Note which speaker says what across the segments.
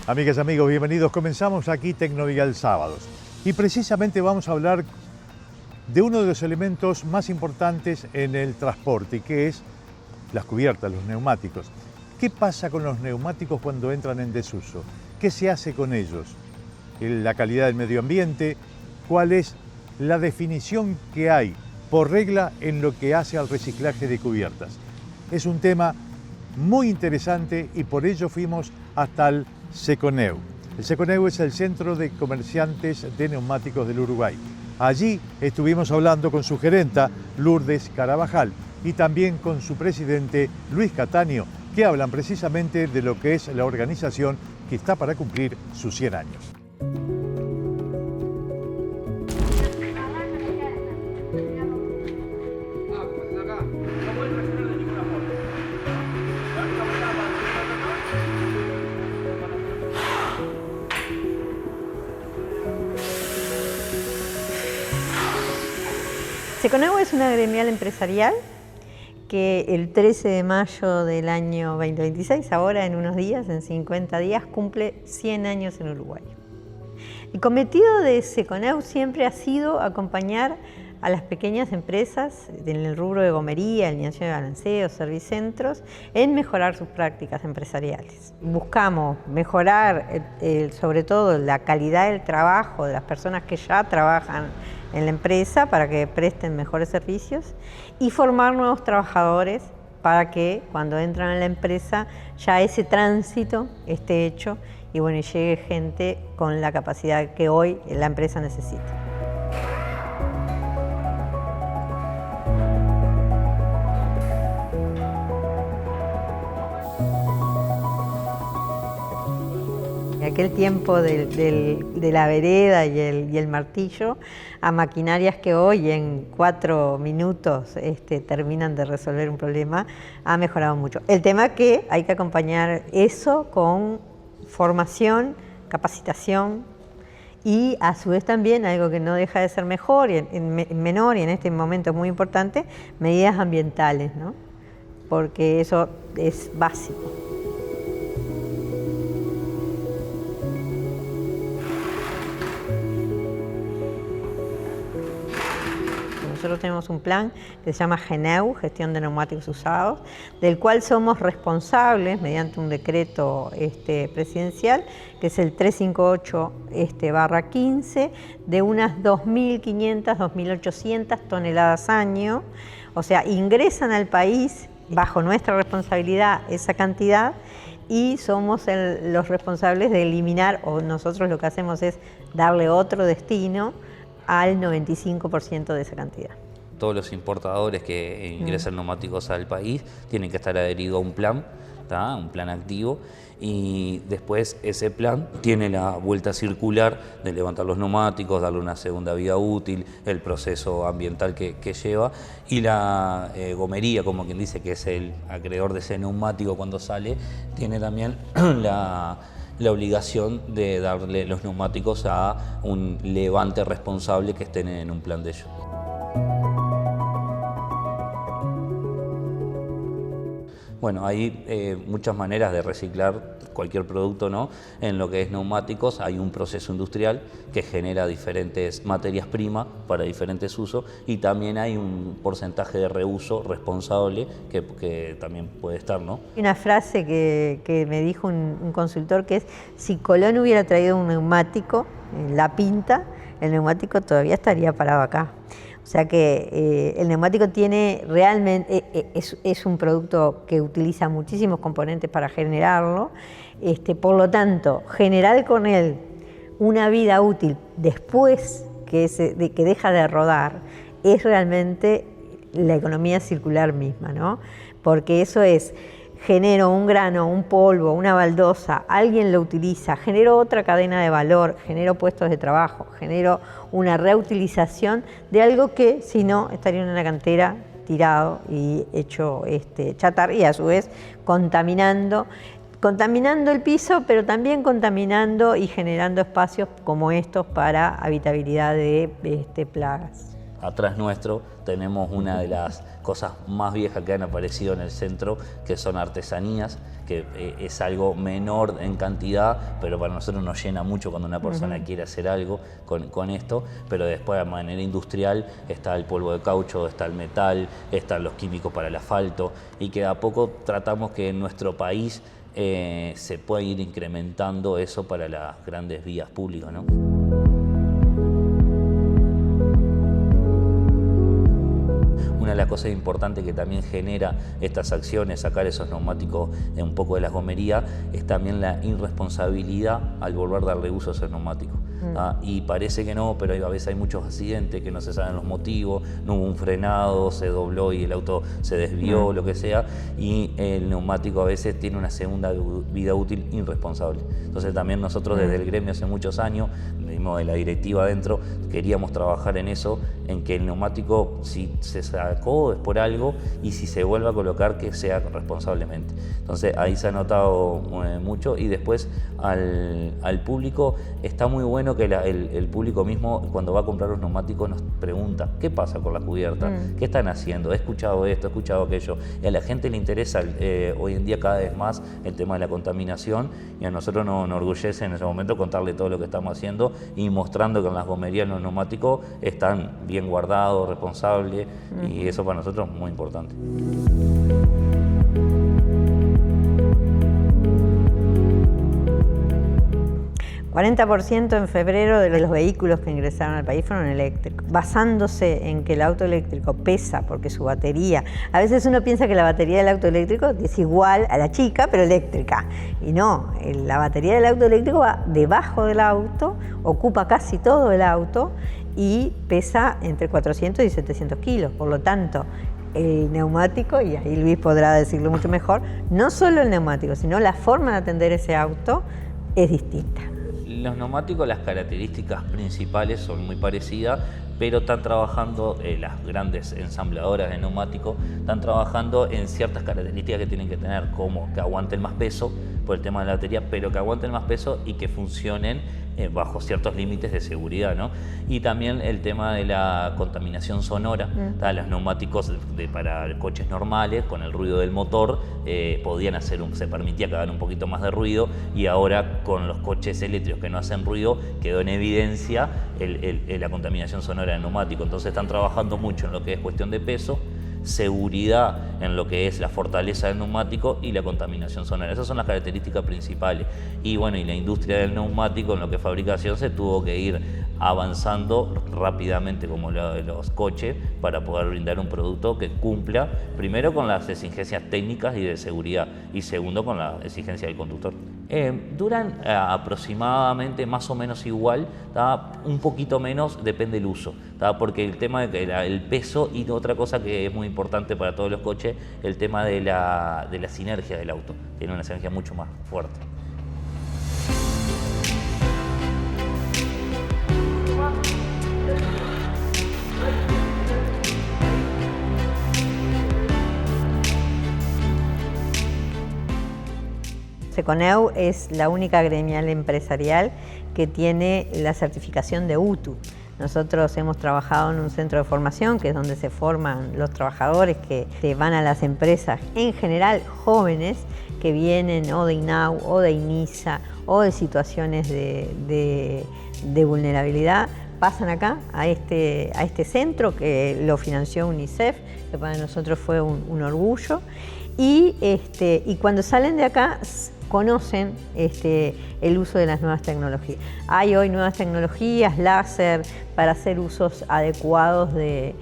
Speaker 1: Amigas y amigos, bienvenidos. Comenzamos aquí Tecnovial Sábados. Y precisamente vamos a hablar de uno de los elementos más importantes en el transporte, que es las cubiertas, los neumáticos. ¿Qué pasa con los neumáticos cuando entran en desuso? ¿Qué se hace con ellos? La calidad del medio ambiente, ¿cuál es la definición que hay por regla en lo que hace al reciclaje de cubiertas? Es un tema muy interesante y por ello fuimos hasta el Seconeu. El Seconeu es el Centro de Comerciantes de Neumáticos del Uruguay. Allí estuvimos hablando con su gerenta, Lourdes Carabajal, y también con su presidente, Luis Cataño, que hablan precisamente de lo que es la organización que está para cumplir sus 100 años.
Speaker 2: Seconeu es una gremial empresarial que el 13 de mayo del año 2026, ahora en unos días, en 50 días, cumple 100 años en Uruguay. El cometido de Seconeu siempre ha sido acompañar a las pequeñas empresas en el rubro de gomería, alineación de balanceos, servicentros, en mejorar sus prácticas empresariales. Buscamos mejorar sobre todo la calidad del trabajo de las personas que ya trabajan en la empresa para que presten mejores servicios y formar nuevos trabajadores para que cuando entran a la empresa ya ese tránsito esté hecho y bueno, llegue gente con la capacidad que hoy la empresa necesita. En aquel tiempo de la vereda y el martillo, a maquinarias que hoy en 4 minutos terminan de resolver un problema, ha mejorado mucho. El tema es que hay que acompañar eso con formación, capacitación y a su vez también algo que no deja de ser mejor y menor y en este momento es muy importante, medidas ambientales, ¿no? Porque eso es básico. Nosotros tenemos un plan que se llama GENEU, Gestión de Neumáticos Usados, del cual somos responsables mediante un decreto presidencial, que es el 358/15, de unas 2.500, 2.800 toneladas año. O sea, ingresan al país bajo nuestra responsabilidad esa cantidad y somos los responsables de eliminar, o nosotros lo que hacemos es darle otro destino al 95% de esa cantidad.
Speaker 3: Todos los importadores que ingresan neumáticos al país tienen que estar adheridos a un plan, un plan activo, y después ese plan tiene la vuelta circular de levantar los neumáticos, darle una segunda vida útil, el proceso ambiental que lleva, y la gomería, como quien dice, que es el acreedor de ese neumático cuando sale, tiene también la obligación de darle los neumáticos a un levante responsable que estén en un plan de ellos. Bueno, hay muchas maneras de reciclar cualquier producto, ¿no? En lo que es neumáticos hay un proceso industrial que genera diferentes materias primas para diferentes usos y también hay un porcentaje de reuso responsable que también puede estar, ¿no?
Speaker 2: Hay una frase que me dijo un consultor que es: si Colón hubiera traído un neumático, la pinta, el neumático todavía estaría parado acá. O sea que el neumático tiene realmente, es un producto que utiliza muchísimos componentes para generarlo, por lo tanto, generar con él una vida útil después que deja de rodar es realmente la economía circular misma, ¿no? Porque eso es: genero un grano, un polvo, una baldosa, alguien lo utiliza, genero otra cadena de valor, genero puestos de trabajo, genero una reutilización de algo que si no estaría en una cantera tirado y hecho chatarra y a su vez contaminando el piso, pero también contaminando y generando espacios como estos para habitabilidad de plagas.
Speaker 3: atrás nuestro tenemos una de las cosas más viejas que han aparecido en el centro, que son artesanías, que es algo menor en cantidad, pero para nosotros nos llena mucho cuando una persona quiere hacer algo con esto. Pero después, de manera industrial, está el polvo de caucho, está el metal, están los químicos para el asfalto, y que a poco tratamos que en nuestro país se pueda ir incrementando eso para las grandes vías públicas, ¿no? Una de las cosas importantes que también genera estas acciones, sacar esos neumáticos un poco de las gomerías, es también la irresponsabilidad al volver a darle uso a esos neumáticos. Y parece que no, pero a veces hay muchos accidentes que no se saben los motivos, no hubo un frenado, se dobló y el auto se desvió, lo que sea, y el neumático a veces tiene una segunda vida útil irresponsable. Entonces también nosotros desde el gremio hace muchos años, mismo de la directiva adentro, queríamos trabajar en eso, en que el neumático, si se sacó es por algo, y si se vuelve a colocar, que sea responsablemente. Entonces ahí se ha notado mucho. Y después al público está muy bueno que el público mismo, cuando va a comprar los neumáticos, nos pregunta ¿qué pasa con la cubierta? ¿Qué están haciendo? He escuchado esto, he escuchado aquello. Y a la gente le interesa hoy en día cada vez más el tema de la contaminación, y a nosotros nos enorgullece en ese momento contarle todo lo que estamos haciendo y mostrando que en las gomerías los neumáticos están bien guardados, responsables, y eso para nosotros es muy importante.
Speaker 2: 40% en febrero de los vehículos que ingresaron al país fueron eléctricos, basándose en que el auto eléctrico pesa porque su batería, a veces uno piensa que la batería del auto eléctrico es igual a la chica pero eléctrica, y no, la batería del auto eléctrico va debajo del auto, ocupa casi todo el auto y pesa entre 400 y 700 kilos, por lo tanto el neumático, y ahí Luis podrá decirlo mucho mejor, no solo el neumático, sino la forma de atender ese auto es distinta.
Speaker 3: Los neumáticos, las características principales son muy parecidas, pero están trabajando, las grandes ensambladoras de neumáticos, están trabajando en ciertas características que tienen que tener, como que aguanten más peso por el tema de la batería, pero que aguanten más peso y que funcionen bajo ciertos límites de seguridad, ¿no? Y también el tema de la contaminación sonora. Los neumáticos para coches normales, con el ruido del motor, podían hacer se permitía que hagan un poquito más de ruido, y ahora con los coches eléctricos que no hacen ruido quedó en evidencia la contaminación sonora del neumático. Entonces están trabajando mucho en lo que es cuestión de peso, seguridad en lo que es la fortaleza del neumático y la contaminación sonora. Esas son las características principales. Y bueno, y la industria del neumático en lo que es fabricación se tuvo que ir avanzando rápidamente como lo de los coches para poder brindar un producto que cumpla primero con las exigencias técnicas y de seguridad, y segundo con la exigencia del conductor. Duran aproximadamente más o menos igual, un poquito menos, depende del uso, porque el tema de el peso, y otra cosa que es muy importante para todos los coches, el tema de la sinergia del auto, tiene una sinergia mucho más fuerte.
Speaker 2: Seconeu es la única gremial empresarial que tiene la certificación de UTU. Nosotros hemos trabajado en un centro de formación, que es donde se forman los trabajadores que van a las empresas, en general jóvenes, que vienen o de INAU o de INISA o de situaciones de vulnerabilidad. Pasan acá a este centro que lo financió UNICEF, que para nosotros fue un orgullo, y cuando salen de acá conocen el uso de las nuevas tecnologías. Hay hoy nuevas tecnologías, láser, para hacer usos adecuados de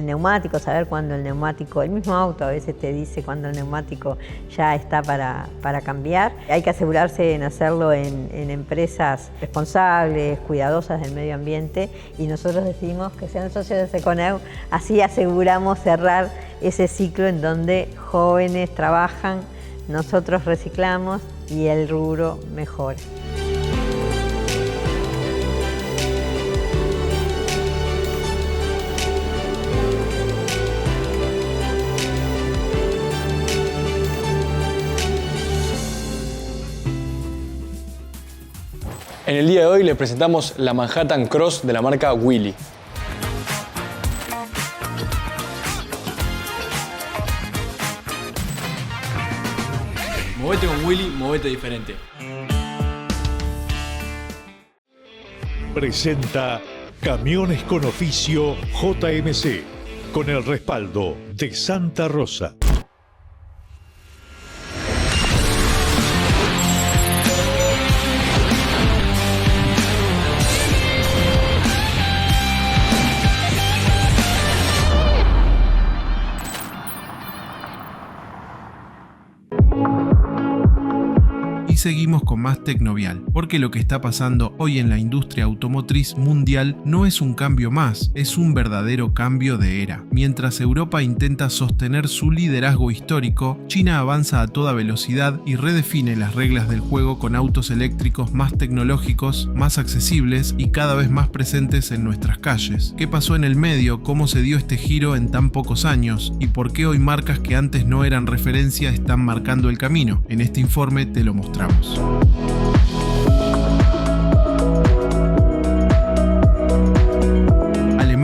Speaker 2: neumáticos, saber cuándo el neumático, el mismo auto a veces te dice cuándo el neumático ya está para cambiar. Hay que asegurarse en hacerlo en empresas responsables, cuidadosas del medio ambiente, y nosotros decidimos que sean socios de Seconeu, así aseguramos cerrar ese ciclo en donde jóvenes trabajan, nosotros reciclamos y el rubro mejora.
Speaker 4: En el día de hoy le presentamos la Manhattan Cross de la marca Willys. Sumate con Willy, movete diferente.
Speaker 1: Presenta Camiones con Oficio JMC, con el respaldo de Santa Rosa.
Speaker 5: Seguimos con más Tecnovial, porque lo que está pasando hoy en la industria automotriz mundial no es un cambio más, es un verdadero cambio de era. Mientras Europa intenta sostener su liderazgo histórico, China avanza a toda velocidad y redefine las reglas del juego con autos eléctricos más tecnológicos, más accesibles y cada vez más presentes en nuestras calles. ¿Qué pasó en el medio? ¿Cómo se dio este giro en tan pocos años? ¿Y por qué hoy marcas que antes no eran referencia están marcando el camino? En este informe te lo mostramos.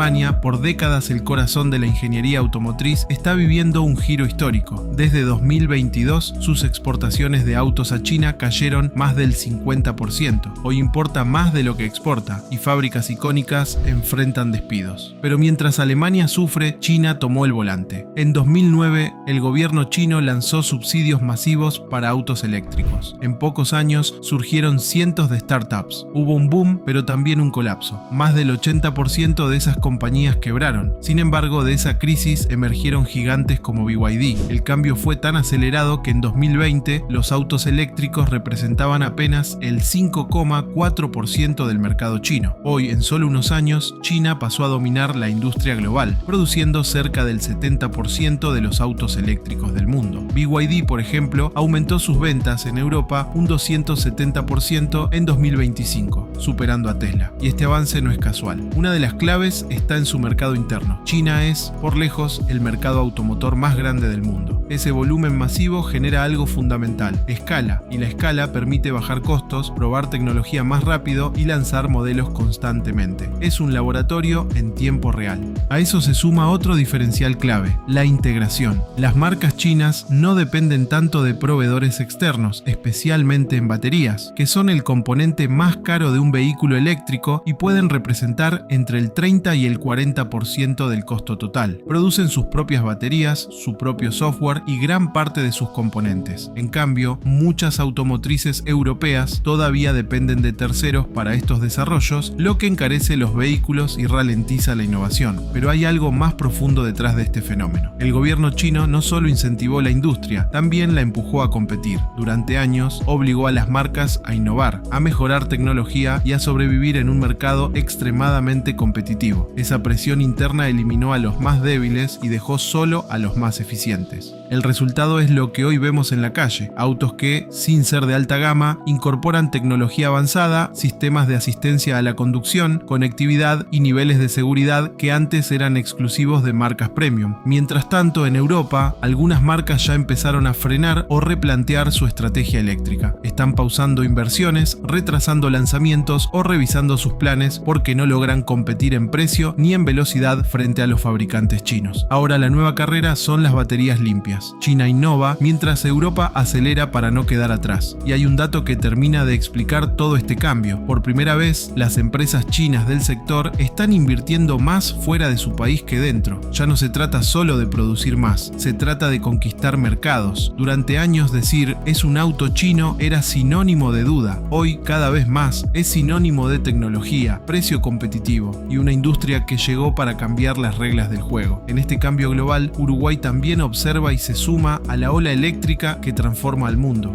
Speaker 5: Alemania, por décadas el corazón de la ingeniería automotriz, está viviendo un giro histórico. Desde 2022, sus exportaciones de autos a China cayeron más del 50%. Hoy importa más de lo que exporta y fábricas icónicas enfrentan despidos. Pero mientras Alemania sufre, China tomó el volante. En 2009, el gobierno chino lanzó subsidios masivos para autos eléctricos. En pocos años surgieron cientos de startups. Hubo un boom, pero también un colapso. Más del 80% de esas compañías quebraron. Sin embargo, de esa crisis emergieron gigantes como BYD. El cambio fue tan acelerado que en 2020 los autos eléctricos representaban apenas el 5,4% del mercado chino. Hoy, en solo unos años, China pasó a dominar la industria global, produciendo cerca del 70% de los autos eléctricos del mundo. BYD, por ejemplo, aumentó sus ventas en Europa un 270% en 2025, superando a Tesla. Y este avance no es casual. Una de las claves está en su mercado interno. China es, por lejos, el mercado automotor más grande del mundo. Ese volumen masivo genera algo fundamental, escala, y la escala permite bajar costos, probar tecnología más rápido y lanzar modelos constantemente. Es un laboratorio en tiempo real. A eso se suma otro diferencial clave, la integración. Las marcas chinas no dependen tanto de proveedores externos, especialmente en baterías, que son el componente más caro de un vehículo eléctrico y pueden representar entre el 30 y el 40% del costo total. Producen sus propias baterías, su propio software y gran parte de sus componentes. En cambio, muchas automotrices europeas todavía dependen de terceros para estos desarrollos, lo que encarece los vehículos y ralentiza la innovación. Pero hay algo más profundo detrás de este fenómeno. El gobierno chino no solo incentivó la industria, también la empujó a competir. Durante años, obligó a las marcas a innovar, a mejorar tecnología y a sobrevivir en un mercado extremadamente competitivo. Esa presión interna eliminó a los más débiles y dejó solo a los más eficientes. El resultado es lo que hoy vemos en la calle, autos que, sin ser de alta gama, incorporan tecnología avanzada, sistemas de asistencia a la conducción, conectividad y niveles de seguridad que antes eran exclusivos de marcas premium. Mientras tanto, en Europa, algunas marcas ya empezaron a frenar o replantear su estrategia eléctrica. Están pausando inversiones, retrasando lanzamientos o revisando sus planes porque no logran competir en precio ni en velocidad frente a los fabricantes chinos. Ahora la nueva carrera son las baterías limpias. China innova mientras Europa acelera para no quedar atrás. Y hay un dato que termina de explicar todo este cambio. Por primera vez, las empresas chinas del sector están invirtiendo más fuera de su país que dentro. Ya no se trata solo de producir más, se trata de conquistar mercados. Durante años decir es un auto chino era sinónimo de duda. Hoy, cada vez más, es sinónimo de tecnología, precio competitivo y una industria que llegó para cambiar las reglas del juego. En este cambio global, Uruguay también observa y se suma a la ola eléctrica que transforma al mundo.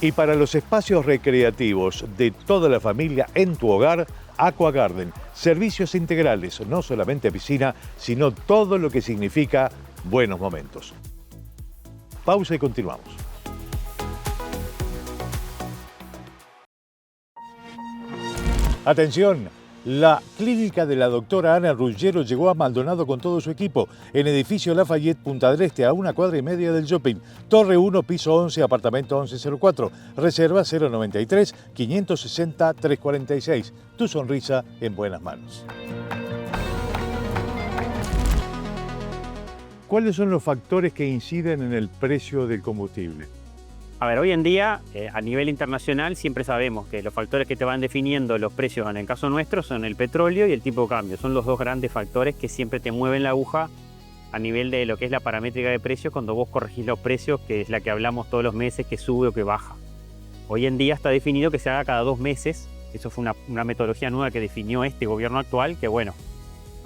Speaker 1: Y para los espacios recreativos de toda la familia en tu hogar, Aquagarden, servicios integrales, no solamente piscina, sino todo lo que significa buenos momentos. Pausa y continuamos. Atención, la clínica de la doctora Ana Ruggiero llegó a Maldonado con todo su equipo, en edificio Lafayette, Punta del Este, a 1,5 cuadras del shopping. Torre 1, piso 11, apartamento 1104. Reserva 093-560-346. Tu sonrisa en buenas manos. ¿cuáles son los factores que inciden en el precio del combustible?
Speaker 4: A ver, hoy en día, a nivel internacional, siempre sabemos que los factores que te van definiendo los precios, en el caso nuestro, son el petróleo y el tipo de cambio. Son los dos grandes factores que siempre te mueven la aguja a nivel de lo que es la paramétrica de precios cuando vos corregís los precios, que es la que hablamos todos los meses, que sube o que baja. Hoy en día está definido que se haga cada 2 meses. Eso fue una metodología nueva que definió este gobierno actual, que bueno,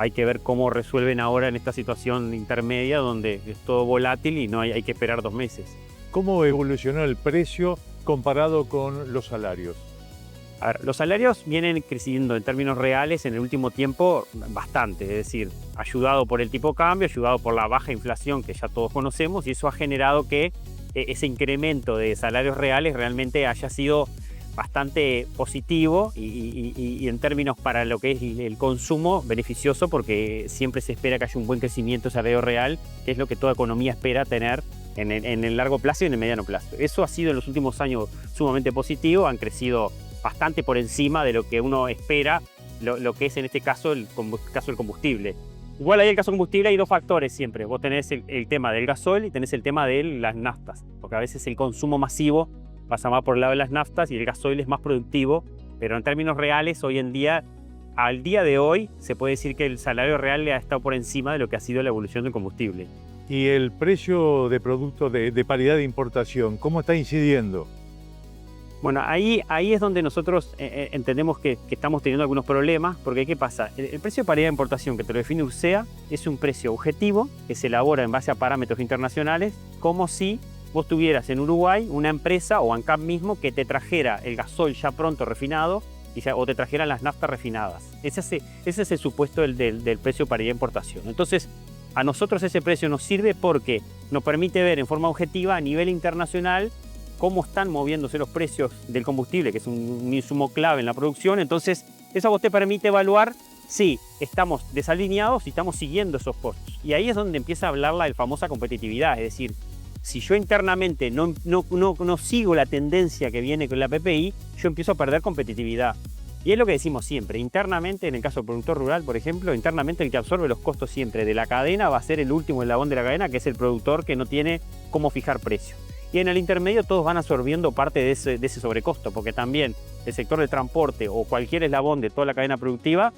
Speaker 4: hay que ver cómo resuelven ahora en esta situación intermedia donde es todo volátil y no hay que esperar 2 meses.
Speaker 1: ¿Cómo evolucionó el precio comparado con los salarios?
Speaker 4: A ver, los salarios vienen creciendo en términos reales en el último tiempo bastante, es decir, ayudado por el tipo de cambio, ayudado por la baja inflación que ya todos conocemos, y eso ha generado que ese incremento de salarios reales realmente haya sido bastante positivo y en términos para lo que es el consumo beneficioso, porque siempre se espera que haya un buen crecimiento salario real, que es lo que toda economía espera tener en el largo plazo y en el mediano plazo. Eso ha sido en los últimos años sumamente positivo, han crecido bastante por encima de lo que uno espera, lo que es en este caso el combustible. Igual ahí en el caso del combustible hay 2 factores siempre. Vos tenés el tema del gasoil y tenés el tema de las naftas, porque a veces el consumo masivo pasa más por el lado de las naftas y el gasoil es más productivo, pero en términos reales hoy en día, al día de hoy, se puede decir que el salario real le ha estado por encima de lo que ha sido la evolución del combustible.
Speaker 1: ¿Y el precio de productos de paridad de importación, cómo está incidiendo?
Speaker 4: Bueno, ahí es donde nosotros entendemos que estamos teniendo algunos problemas, porque ¿qué pasa? El precio de paridad de importación que te lo define USEA es un precio objetivo que se elabora en base a parámetros internacionales, como si vos tuvieras en Uruguay una empresa o ANCAP mismo que te trajera el gasoil ya pronto refinado o te trajeran las naftas refinadas. Ese es el supuesto del precio de paridad de importación. Entonces, a nosotros ese precio nos sirve porque nos permite ver en forma objetiva a nivel internacional cómo están moviéndose los precios del combustible, que es un insumo clave en la producción. Entonces, eso a vos te permite evaluar si estamos desalineados, si estamos siguiendo esos costos. Y ahí es donde empieza a hablar la famosa competitividad, es decir, si yo internamente no sigo la tendencia que viene con la PPI, yo empiezo a perder competitividad. Y es lo que decimos siempre, internamente, en el caso del productor rural, por ejemplo, internamente el que absorbe los costos siempre de la cadena va a ser el último eslabón de la cadena, que es el productor que no tiene cómo fijar precio. Y en el intermedio todos van absorbiendo parte de ese sobrecosto, porque también el sector del transporte o cualquier eslabón de toda la cadena productiva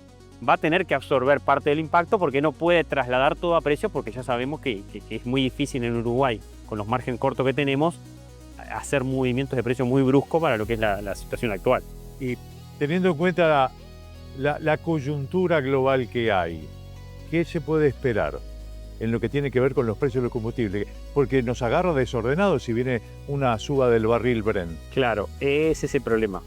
Speaker 4: va a tener que absorber parte del impacto porque no puede trasladar todo a precio, porque ya sabemos que es muy difícil en Uruguay, con los márgenes cortos que tenemos, hacer movimientos de precio muy bruscos para lo que es la situación actual.
Speaker 1: Y teniendo en cuenta la coyuntura global que hay, ¿qué se puede esperar en lo que tiene que ver con los precios del combustible? Porque nos agarra desordenados si viene una suba del barril Brent.
Speaker 4: Claro, ese es el problema.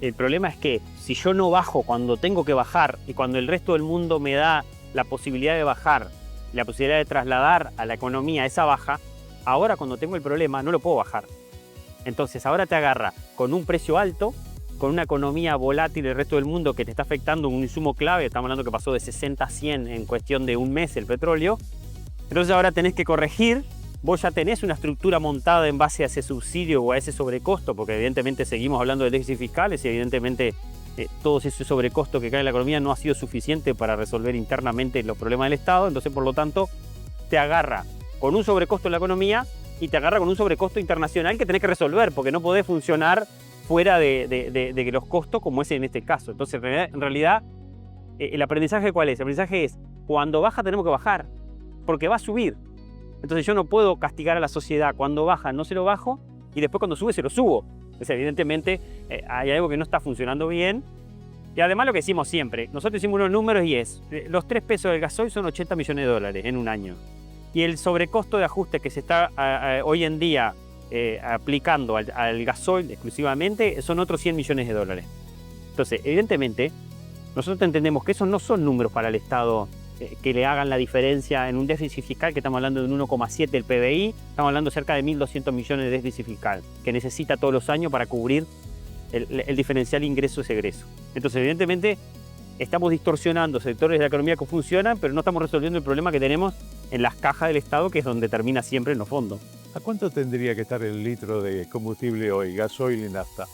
Speaker 4: El problema es que si yo no bajo cuando tengo que bajar y cuando el resto del mundo me da la posibilidad de bajar, la posibilidad de trasladar a la economía esa baja, ahora cuando tengo el problema no lo puedo bajar. Entonces ahora te agarra con un precio alto, con una economía volátil del resto del mundo que te está afectando un insumo clave. Estamos hablando que pasó de 60 a 100 en cuestión de un mes el petróleo. Entonces ahora tenés que corregir. Vos ya tenés una estructura montada en base a ese subsidio o a ese sobrecosto, porque evidentemente seguimos hablando de déficits fiscales y evidentemente todo ese sobrecosto que cae en la economía no ha sido suficiente para resolver internamente los problemas del Estado. Entonces, por lo tanto, te agarra con un sobrecosto en la economía y te agarra con un sobrecosto internacional que tenés que resolver, porque no podés funcionar fuera de los costos como es en este caso. Entonces, en realidad, ¿el aprendizaje cuál es? El aprendizaje es, cuando baja tenemos que bajar, porque va a subir. Entonces yo no puedo castigar a la sociedad. Cuando baja no se lo bajo y después cuando sube se lo subo. O sea, evidentemente hay algo que no está funcionando bien. Y además lo que decimos siempre, nosotros hicimos unos números y es, los 3 pesos del gasoil son 80 millones de dólares en un año. Y el sobrecosto de ajuste que se está hoy en día aplicando al gasoil exclusivamente son otros 100 millones de dólares. Entonces, evidentemente, nosotros entendemos que esos no son números para el Estado que le hagan la diferencia en un déficit fiscal, que estamos hablando de un 1,7 del PBI, estamos hablando de cerca de 1.200 millones de déficit fiscal, que necesita todos los años para cubrir el diferencial ingresos-egresos. Entonces, evidentemente, estamos distorsionando sectores de la economía que funcionan, pero no estamos resolviendo el problema que tenemos en las cajas del Estado, que es donde termina siempre en los fondos.
Speaker 1: ¿A cuánto tendría que estar el litro de combustible hoy, gasoil y nafta?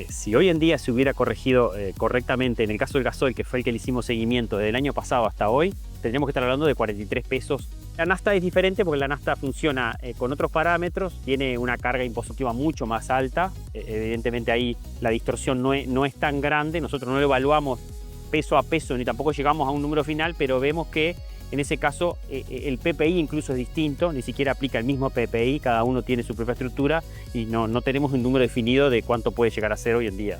Speaker 4: Si hoy en día se hubiera corregido correctamente, en el caso del gasoil, que fue el que le hicimos seguimiento desde el año pasado hasta hoy, tendríamos que estar hablando de 43 pesos La nafta es diferente porque la nafta funciona con otros parámetros, tiene una carga impositiva mucho más alta, evidentemente ahí la distorsión no es tan grande, nosotros no lo evaluamos peso a peso ni tampoco llegamos a un número final, pero vemos que en ese caso el PPI incluso es distinto, ni siquiera aplica el mismo PPI, cada uno tiene su propia estructura y no tenemos un número definido de cuánto puede llegar a ser hoy en día.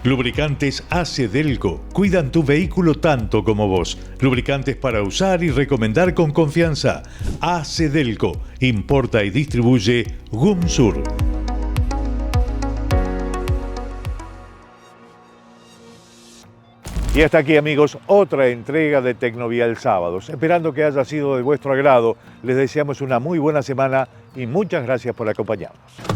Speaker 1: Lubricantes AC Delco cuidan tu vehículo tanto como vos. Lubricantes para usar y recomendar con confianza. AC Delco importa y distribuye GUMSUR. Y hasta aquí, amigos, otra entrega de Tecnovial Sábados. Esperando que haya sido de vuestro agrado, les deseamos una muy buena semana y muchas gracias por acompañarnos.